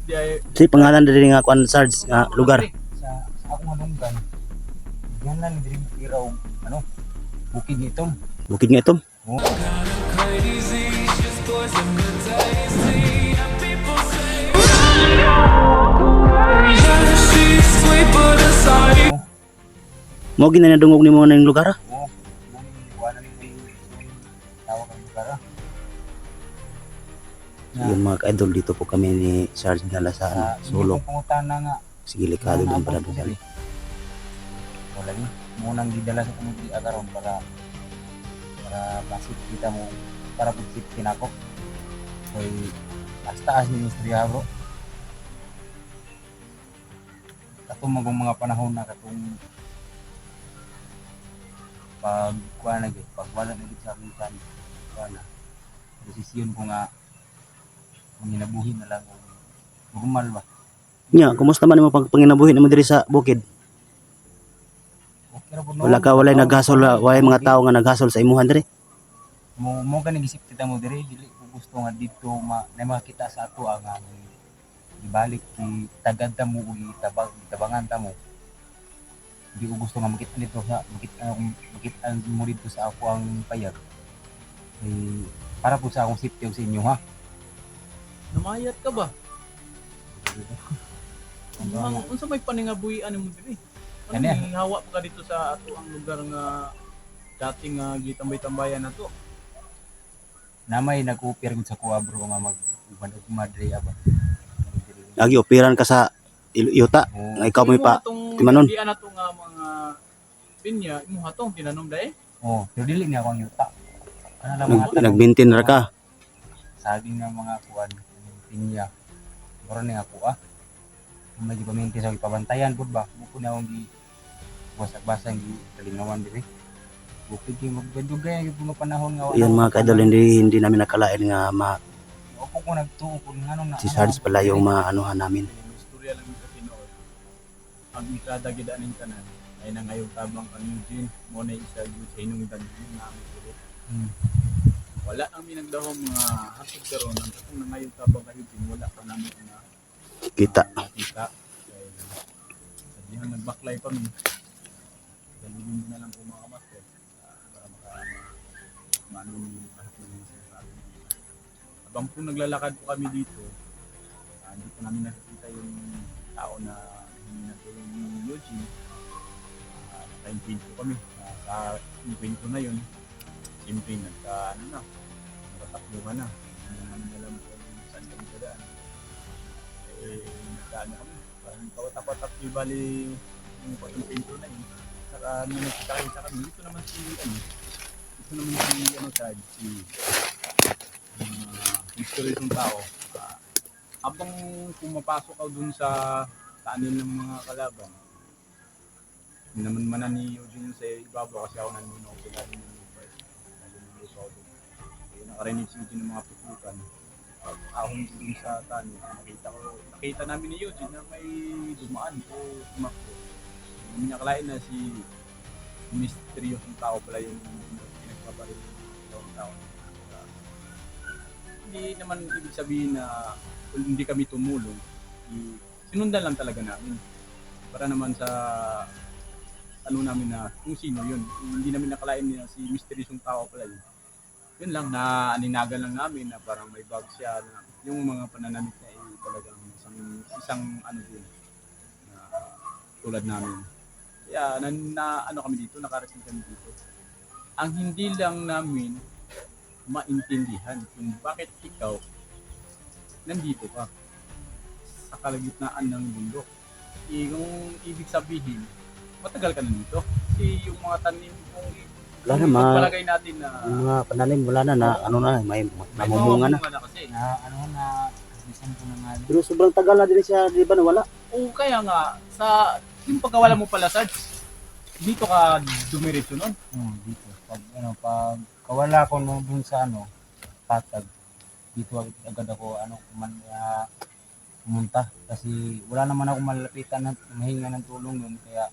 di ay Si pangalan diri nga kuan Sarge nga lugar. Sa ako nga dunggan. Yan lang diri iraw ano bukid nitong. Bukid nga itom. Oh. Mo ginanadungog nimo na yung lugar. Oo. Wala ni tawag ang lugar. Yun mga ka-idol, dito po kami ni Sarge Nala sa Sulok. Pangutana nga. Sige, likado din pala doon. Wala ni. Munang gidala sa community agaron para basit kita mo para pagsit pinako. Kay taas ni istorya bro. Katong mga panahon na katong pag kuha na gid, pag wala na gid sa amin kan kuha na. Desisyon ko nga manginabuhi na lang normal ba. Nya, kumusta man mo pag panginabuhi nimo diri sa bukid? Okay ra po Walay naghasol, walay mga tao nga naghasol sa imuhan diri. mo ka nag-isip kita mo diri dili ko gusto nga dito na makita sa ato ang ibalik ki tagad ta mo ug tabangan ta mo. Hindi ko gusto nga makita dito sa makita mo dito sa ako ang payag. Para po sa akong safety ug sa inyo ha. namayat ka ba? Unsa may paningabuhian mo diri? Ano Kani? ni hawa ka dito sa ato ang lugar nga dating gitambay-tambayan na to? Namay nag-offer gud sa kuha bro nga mag-uban og madre ba. Lagi operan ka sa yuta. Nga ikaw mo pa timanon. Di ana to nga mga pinya imo hatong tinanom dai. Oh, pero dili ni ako ang yuta. Ano lang mga tanong. Nagbintin ra ka. Saging ng mga kuan pinya. Mura ni ako may gipaminti sa ipabantayan pud ba. Buko na akong gi basag-basag gi kalingawan diri. Bukid gi magdugay yung mga panahon nga Yan mga ka-idol, hindi namin nakalain nga Opo ko nagtuo ko nganong na si Sarge pala yung maanuhan namin. Istorya lang sa tinuod. Ang mikrada gid aning tanan ay nangayong tabang kang Eugene mo na isa gyud sa hinungdan namin diri. Wala ang minagdahom mga hasod karon ang kung nangayong tabang kang Eugene wala pa namin na Kita. Kita. Sabi nga nagbaklay pa mi. Dalawin na lang po mga master para maano yung sinasabi. Habang po naglalakad po kami dito, hindi po namin nakikita yung tao na hindi na po yung Eugene. Naka-imprint po kami. Sa imprint ko na yun, imprint nagtatakbuhan na. Hindi namin alam kung saan kami kadaan. Nagkaan na kami. Parang kawatak-watak yung bali yung pag-imprint ko na yun. Saka nung nagkita kami, dito naman si history ng tao. Habang pumapasok ka dun sa kanin ng mga kalaban, naman ni Eugene sa ibabaw kasi ako nandun ako sila din ng lupa. Nakarinig si Eugene ng mga putukan. Pag ahon dun sa tanin, nakita namin ni Eugene na may dumaan o tumakbo. Hindi nakalain na si misteryosong tao pala yung pinagpaparin ng tao. Hindi naman ibig sabihin na hindi kami tumulong. Sinundan lang talaga namin. Para naman sa ano namin na kung sino yun. Hindi namin nakalain na si misteryosong tao pala yun. Yun lang, na aninagan lang namin na parang may bag siya na yung mga pananamit na talagang isang ano din na tulad namin. Kaya ano kami dito, nakarating kami dito. Ang hindi lang namin maintindihan kung bakit ikaw nandito ka sa kalagitnaan ng bundok. Kung ibig sabihin, matagal ka na dito. Kasi yung mga tanim kung Wala na, palagay natin na mga pananim wala na ano na, may namumunga na. Kasi. Na ano na bisan ko na nga. Pero sobrang tagal na din siya, di ba nawala? Oo, kaya nga, sa yung pagkawala mo pala, Sarge, dito ka dumiretso nun? Dito. Pag kawala ko nung dun sa patag, dito agad ako pumunta kasi wala naman ako malalapitan na mahinga ng tulong nun kaya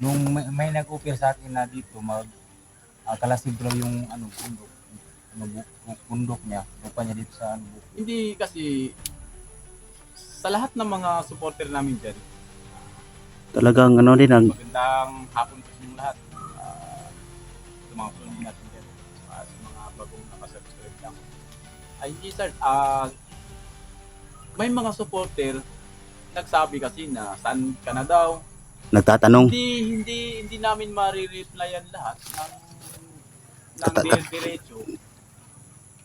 nung may nag-offer sa akin na dito kalasib daw yung bundok niya lupa niya dito sa bukid. Hindi kasi sa lahat ng mga supporter namin dyan, Talagang ano din ang magandang hapon po sa inyong lahat. Sa mga sunod natin dyan, sa mga bagong nakasubscribe lang. Ay, hindi sir, may mga supporter nagsabi kasi na saan ka na daw. nagtatanong. Hindi namin ma-replyan lahat ng diretso.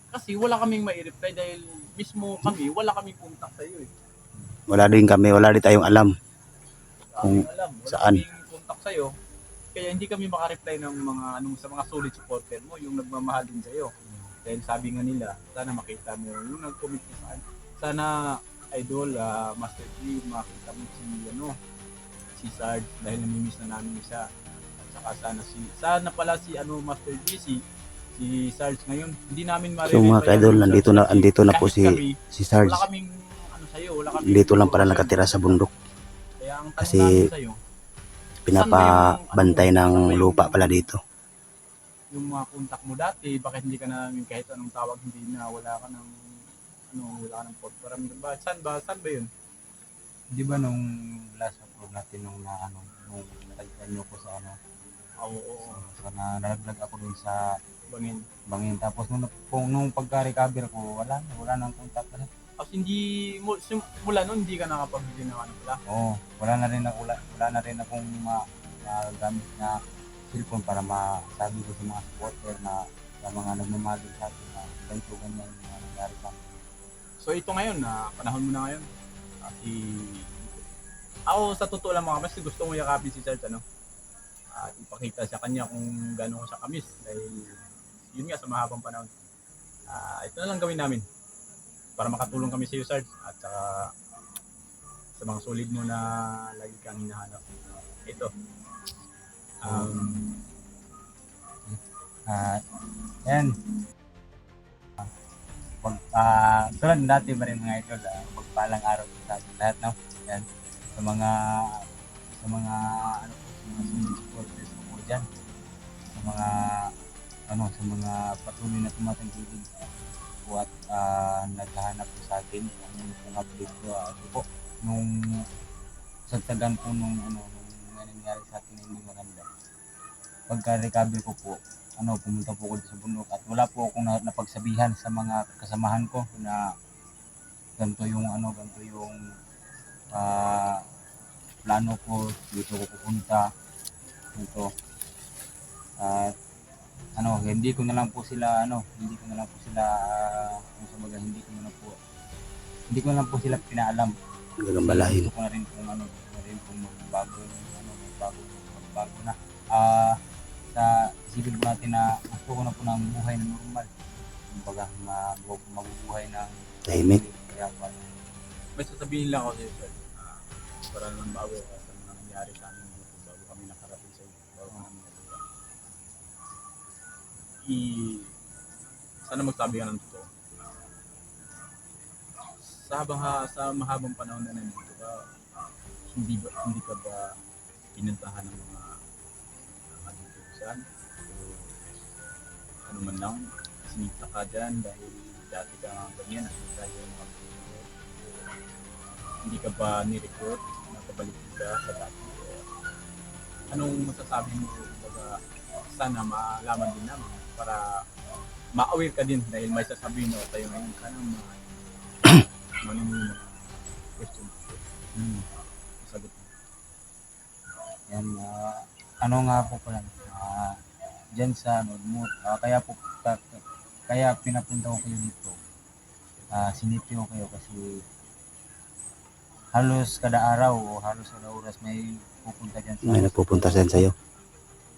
Kasi wala kaming mai-reply dahil mismo kami, wala kaming contact sa iyo eh. Wala din tayong alam kung Wala saan. kaming contact sa iyo. Kaya hindi kami maka-reply ng mga sa mga solid supporter mo, yung nagmamahal din sa iyo. Dahil sabi nga nila, sana makita mo yung nag-comment ko saan. Sana idol, Master G, makita mo si Sarge dahil namimiss na namin siya. At saka sana pala si Master G, si Sarge ngayon, hindi namin So mga ka-idol, andito na po si Sarge. Wala kaming sa'yo, wala kaming Dito lang pala nakatira sa bundok. Kaya ang tanong Kasi namin sa'yo, pinapabantay ng lupa pala dito. yung mga contact mo dati, bakit hindi ka namin kahit anong tawag, hindi na wala ka ng wala ka ng port. Parang saan ba yun? Di ba nung last upload natin nung nung natagpuan nyo ko sa Oo. so, nalaglag ako dun sa Bangin. tapos nung pagka-recover ko, wala nang contact na. Tapos mula nun, hindi ka nakapag-video ng pala. Oo, wala na rin akong magamit na cellphone para masabi ko sa mga supporter na sa mga nagmamahal sa atin na ganito ganyan yung mga nangyari sa amin. So ito ngayon, panahon mo na ngayon. Ako sa totoo lang mga mas gusto mo yakapin si Charles, at ipakita sa kanya kung gano'n ko siya kamis dahil yun nga sa mahabang panahon. Ito na lang gawin namin para makatulong kami sa iyo, Sarge, at saka sa mga solid mo na lagi kang hinahanap. Ito. Yan. Tulad dati ba rin mga idol, magpalang araw sa ating lahat, no? Yan. Sa mga supporters ko dyan. Sa mga patuloy na tumatangkilig po at naghahanap po sa atin ng update ko. Po, nung sagtagan po nung nangyari sa atin hindi maganda. Pagka-recover ko po, pumunta po ako sa bundok at wala po akong napagsabihan sa mga kasamahan ko na ganito yung plano ko, dito ko pupunta dito. At hindi ko na lang po sila hindi ko na lang po sila pinaalam. Gagambalahin. Gusto ko na rin kung magbago na. Sa isipin po natin na gusto ko na po ng buhay na normal. Kumbaga, mabubuhay ng Tahimik. Kaya May sasabihin lang ako sa iyo, Sarge. Para naman bago sa mga nangyari sa amin dito, bago kami nakarating sa iyo, bago kami nakarating. Sana magsabi ka ng totoo. Sa mahabang panahon na nandito ka, hindi ka ba pinuntahan ng mga katutusan? O ano man lang, sinita ka dyan dahil dati ka ganyan, nakita yung mga hindi ka ba ni-report, nakabalik ka sa dati? Anong masasabi mo? Sana malaman din namin para ma-aware ka din dahil may sasabihin na tayo ngayon ka nang manunod question. Sagot mo. yan, nga po pala, dyan sa kaya pinapunta ko kayo dito. Sinipin ko kayo kasi halos kada araw o halos kada oras may pupunta dyan May nagpupunta sa'yo.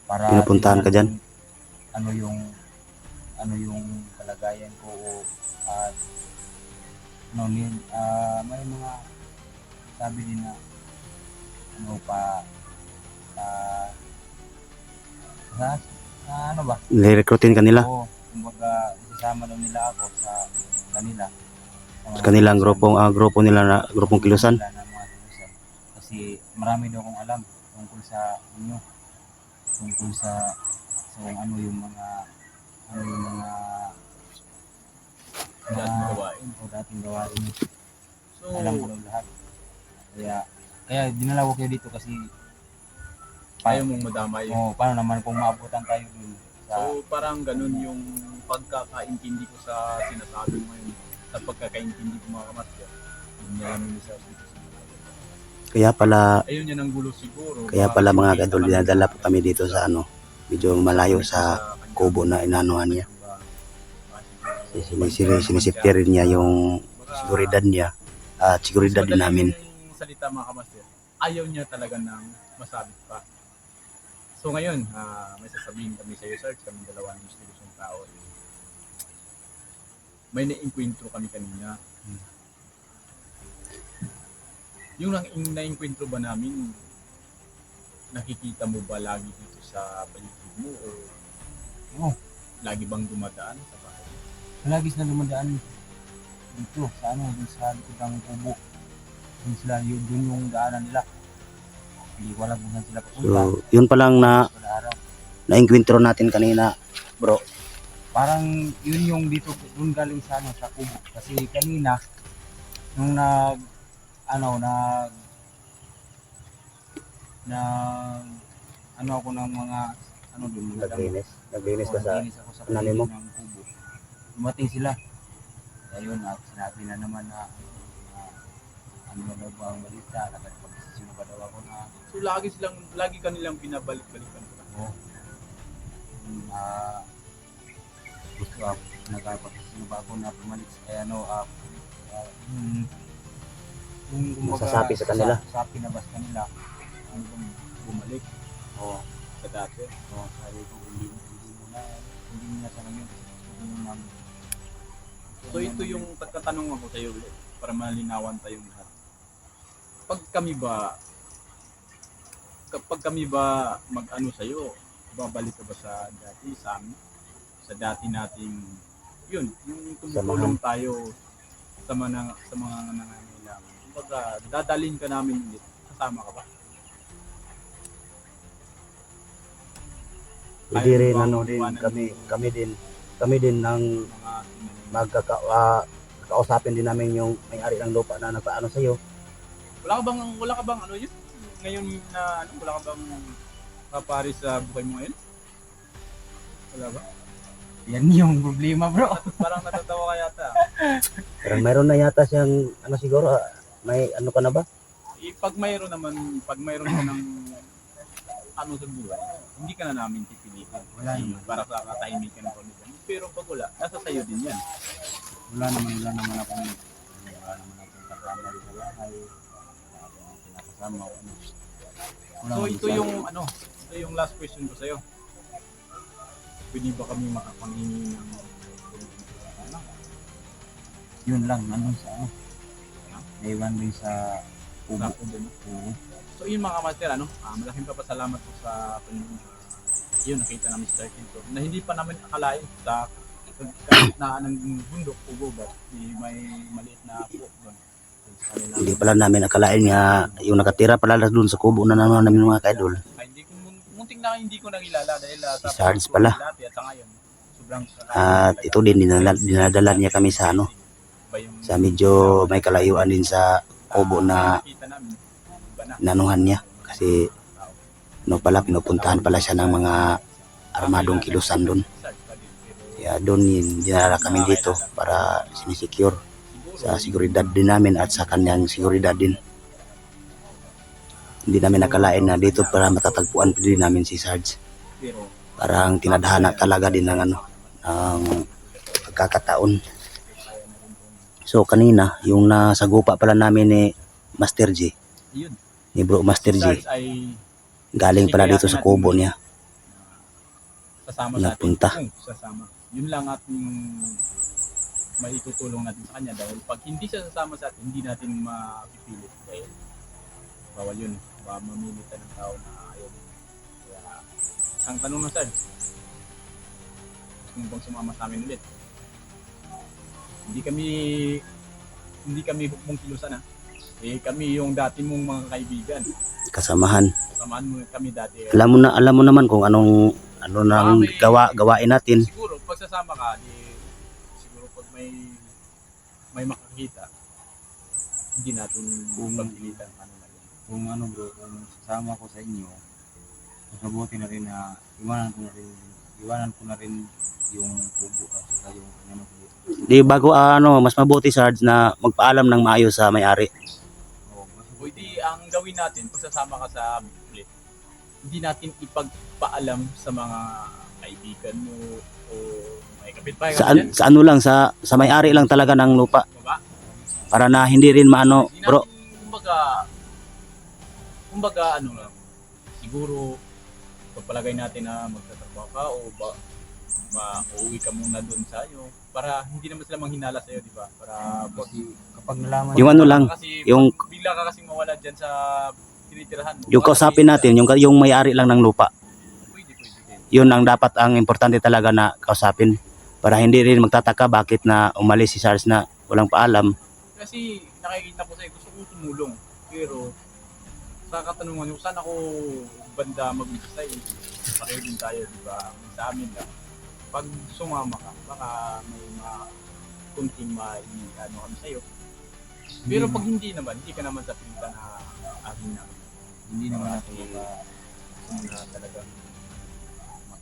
para Pinupuntahan ka dyan? ano yung kalagayan ko at may mga sabi din na ba? Nirecruitin kanila. Oo, kumbaga isasama daw nila ako sa kanila. Sa kanilang grupo nila na grupong kilusan. Kasi marami daw akong alam tungkol sa inyo. Tungkol sa kung ano yung mga Dating gawain. dating gawain. So So, Alam ko lang lahat. Kaya dinala ko kayo dito kasi ayaw mong madamay. paano naman kung maabutan tayo dun sa So, parang ganun yung pagkakaintindi ko sa sinasabi mo ngayon. Sa pagkakaintindi ko mga kamaster. Hindi niya lang yung research dito sa mga. Kaya pala, Ayun yan ang gulo siguro. kaya Baka pala mga nakikita kadol, dinadala po kami dito sa ano, medyo malayo sa kanya. kubo na inanuhan niya. Sinisipir niya yung seguridad niya at seguridad din namin. Yung salita mga kamaster, ayaw niya talaga ng masabit pa. So ngayon, may sasabihin kami sa iyo, Sarge, kami dalawa ng institusyong tao. May na-encuentro kami kanina. Yung na-encuentro ba namin, nakikita mo ba lagi dito sa paligid mo o lagi bang dumadaan sa bahay? lagi sila dumadaan dito sa dun sa likod ng kubo. Dun sila, dun yung daanan nila. Hindi ko alam kung saan sila papunta. So, yun pa lang na Kada araw. na-encuentro natin kanina, bro. Parang yun yung dito dun galing sa sa kubo. Kasi kanina nung ako ng mga dun mga damit. Naglinis Naglinis ako sa namin mo? paligid ng kubo. Dumating sila. Ayun at sinabi na naman na ano na daw ba ang balita, nagpag-sino ba daw ako na So lagi kanilang pinabalik-balikan ko. Gusto ako, nagpag-sino ba ako na pumalik sa yung Nasasapi sa kanila. Sa pinabas kanila. Ano bang bumalik sa dati? Sabi ko, hindi mo na sa ngayon. Hindi mo namin. So ito yung pagkatanong ako sa iyo ulit para malinawan tayong lahat. Kapag kami ba mag-ano sa iyo, babalik ka ba sa dati sa amin? Sa dati nating yun, yung tumutulong tayo sa mga nangangailangan. Kumbaga, dadalhin ka namin ulit. Kasama ka ba? Hindi rin ano din kami din ng Mga kausapin din namin yung may-ari ng lupa na nagpaano sa iyo. wala ka bang ano yun? Ngayon na wala ka bang paparis sa buhay mo ngayon? Wala ba? Yan yung problema, bro. Parang natatawa ka yata. Pero mayroon na yata siyang siguro may ano ka na ba? Pag mayroon ka ng ano sa buhay, hindi ka na namin pipilitin. Wala naman. Para sa katahimikan ko nito. Pero pag wala, nasa sayo din yan. Wala naman akong kasama rin sa bahay. Wala akong pinakasama. So ito yung last question ko sa'yo. Pwede ba kami makapanghingi ng Yun lang, nandun sa naiwan din sa kubo. Sako din? So yun mga master, malaking papasalamat po sa Panginoon. Yun, nakita namin sa Dark na hindi pa namin akalain sa kahit na ng bundok o gubat, may maliit na po doon. Hindi pala namin akalain nga yung nakatira pala doon sa kubo na naman namin mga kaidol. Ay, hindi ko nakilala dahil Si Sarge pala. dati at sa ngayon, sobrang At ito din dinadala niya kami sa sa medyo may kalayuan din sa kubo na nakita namin, iba na. inanuhan niya kasi pala pinupuntahan pala siya ng mga armadong kilusan doon. Kaya doon dinala kami dito para sinisecure sa seguridad din namin at sa kanyang seguridad din. Hindi namin nakalain na dito para matatagpuan din namin si Sarge. Pero Parang tinadhana talaga din ng ng pagkakataon. So kanina, yung nasagupa pala namin ni Master G, yun, ni Bro Master G, Sarge ay galing pala dito sa kubo niya. sasama sa atin. Nagpunta. Sasama. Yun lang at may itutulong natin sa kanya dahil pag hindi siya sasama sa atin, hindi natin mapipilit dahil bawal yun. Baka mamili ka ng tao na ayaw. Kaya, isang tanong na Sarge. Gusto mo bang sumama sa amin ulit? Hindi kami hukmong kilusan kami yung dati mong mga kaibigan. Kasamahan. Kasamahan mo kami dati. Alam mo naman kung ano nang gawain natin. Siguro pag sasama ka, siguro pag may makakita, hindi natin Kung- pagpilitan ano na yun. Kung ano bro, kung sasama ko sa inyo, mas mabuti na rin na iwanan ko na rin yung kubo at saka yung ano kubo. Di bago mas mabuti Sarge na magpaalam ng maayos sa may-ari. Oo, mas O di ang gawin natin, pag sasama ka sa ulit, hindi natin ipagpaalam sa mga kaibigan mo o may kapitbahay ka dyan. Sa ano lang sa may-ari lang talaga ng lupa Diba? para na hindi rin maano, Hindi bro. natin, kumbaga ano lang, siguro pagpalagay natin na magtatrabaho ka o uuwi ka muna doon sa iyo para hindi naman sila manghinala sa iyo, di ba? Para kasi kapag nalaman Yung ano lang, kasi yung- pag bigla ka kasing mawala diyan sa tinitirahan mo. yung baka kausapin natin, yung may-ari lang ng lupa. pwede din. Yun ang dapat ang importante talaga na kausapin para hindi rin magtataka bakit na umalis si Sarge na walang paalam. Kasi nakikita ko sa'yo, gusto kong tumulong. Pero sa katanungan nyo, saan ako banda mag-umpisa sa'yo? Pareho din tayo, di ba? Sa amin lang. Pag sumama ka, baka may kunting ano kami sa'yo. Pero pag hindi naman, hindi ka naman sa pilitan na amin na. hindi naman ako Na talagang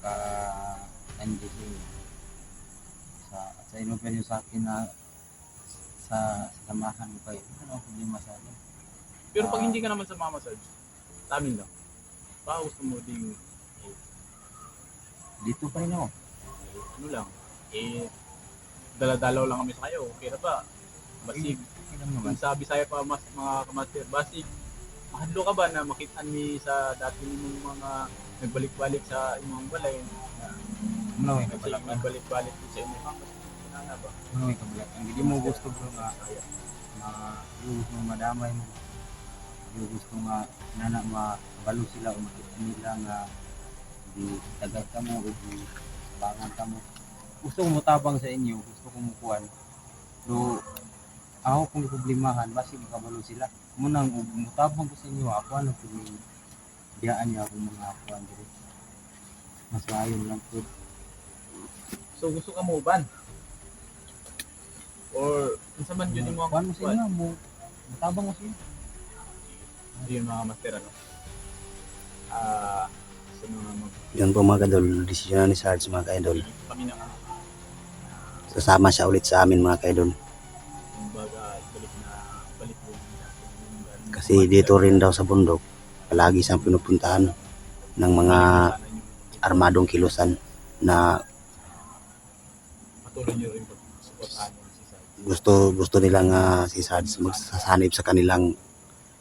maka-NGC sa inopen nyo sa akin na sa samahan mo kayo. Ano ang problema sa akin? pero pag hindi ka naman sa mama Sarge, sa amin lang. Baka gusto mo ding Dito pa rin ako. ano lang, daladalaw lang kami sa kayo. Okay na ba? Basig, Okay lang naman. kung sabi sa'yo pa mga kamaster, basig, mahadlo ka ba na makita ni sa dati mong mga nagbalik-balik sa imong balay na Ano may kabalakan? nagbalik-balik sa imong kamas? Ano ba? Ano may kabalakan? Hindi mo gusto bro nga yung gusto mo madamay mo. Yung gusto nga mabalo sila o makita nila nga di tagad ka mo o di bangan ka mo. Gusto ko mutabang sa inyo, gusto ko mukuhan. Pero ako kung problemahan, basi makabalo sila. Munang mutabang ko sa inyo, ako ano kung biyaan niya akong mga akuan dito. Mas maayon lang po. So gusto ka mo ban? Or kung sa man yun yung mga Kuhan mo sa inyo, mutabang mo sa inyo. Hindi yung mga master ano? Sa mga Yun po mga kadol, desisyon ni Sarge mga kaidol. kami na Sasama siya ulit sa amin mga kaidol. kumbaga balik mo Kasi dito rin daw sa bundok, palagi siyang pinupuntahan ng mga armadong kilusan na patuloy nyo rin pag-supportahan mo si Sarge. gusto nilang si Sarge magsasanib sa kanilang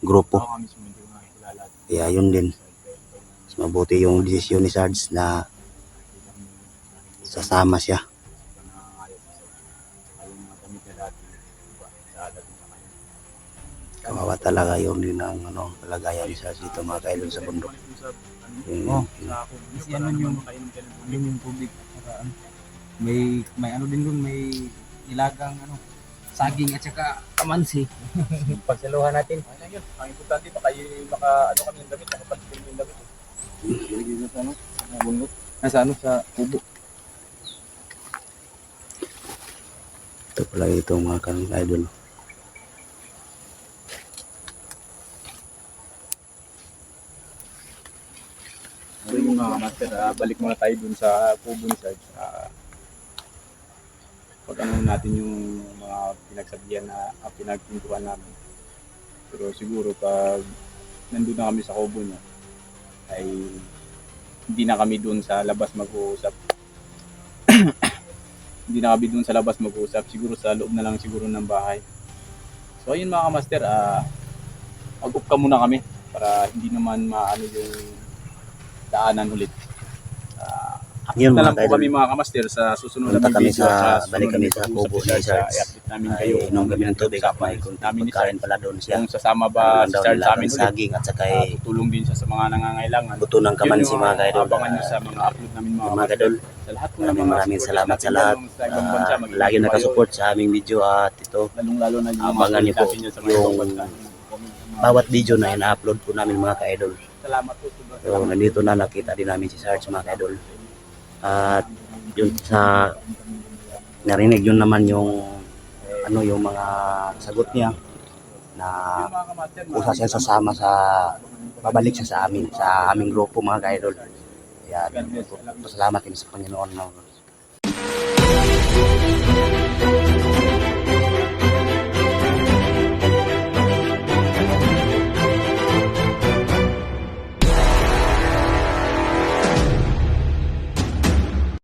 grupo. Ako mismo hindi ko nakikilala. Kaya yun din. Mas mabuti yung desisyon ni Sarge na sasama siya. Kawawa talaga yun din ang kalagayan ni Sarge dito mga kaidol sa bundok. Oh, Yung- kasi ano yung tubig. Saka, ano, may ano din doon, may ilagang saging at saka kamansi. Pagsaluhan natin. Ang importante pa kayo ano kami ng damit, nakapalitin yung damit. Dito sa sa bundok. Sa kubo. Ito pala itong mga kaidol. So yung mga master, balik muna tayo dun sa kubo ni Sarge. Pag ano natin yung mga pinagsabihan na pinagpintuan namin. Pero siguro pag nandun na kami sa kubo niya, ay hindi na kami dun sa labas mag-uusap. Hindi na kami dun sa labas mag-uusap. Siguro sa loob na lang siguro ng bahay. So ayun mga master, mag-up ka muna kami para hindi naman maano yung daanan ulit. Yun Na mga lang po kaidol. kami mga kamaster sa susunod Punta na kami video. balik kami sa kubo ni Sarge. I-update namin Ay, kayo. inom kami ng tubig at may namin ni pagkain Sarge. pala doon siya. Kung sasama Ano ba lang si daw Sarge nila sa amin ng ulit. saging at saka Tutulong din siya sa mga nangangailangan. buto ng kamansi mga kaidol. Abangan nyo sa mga upload namin mga Mga kaidol, Sa lahat po ng maraming support salamat natin sa lahat. dyan sa ibang bansa, maging Lagi kayo, nakasupport sa aming video at ito, lalong-lalo na yung abangan niyo po natin dyan sa mga ibang yung bansa. bawat video na ina-upload po namin mga kaidol. Salamat po. Sobrang So, nandito na nakita din namin si Sarge mga kaidol. At yun sa narinig yun naman yung yung mga sagot niya na Yung mga kamater, kusa siya sasama sa babalik siya sa amin, sa aming grupo mga ka-idol. Kaya God bless. pasalamat din sa Panginoon na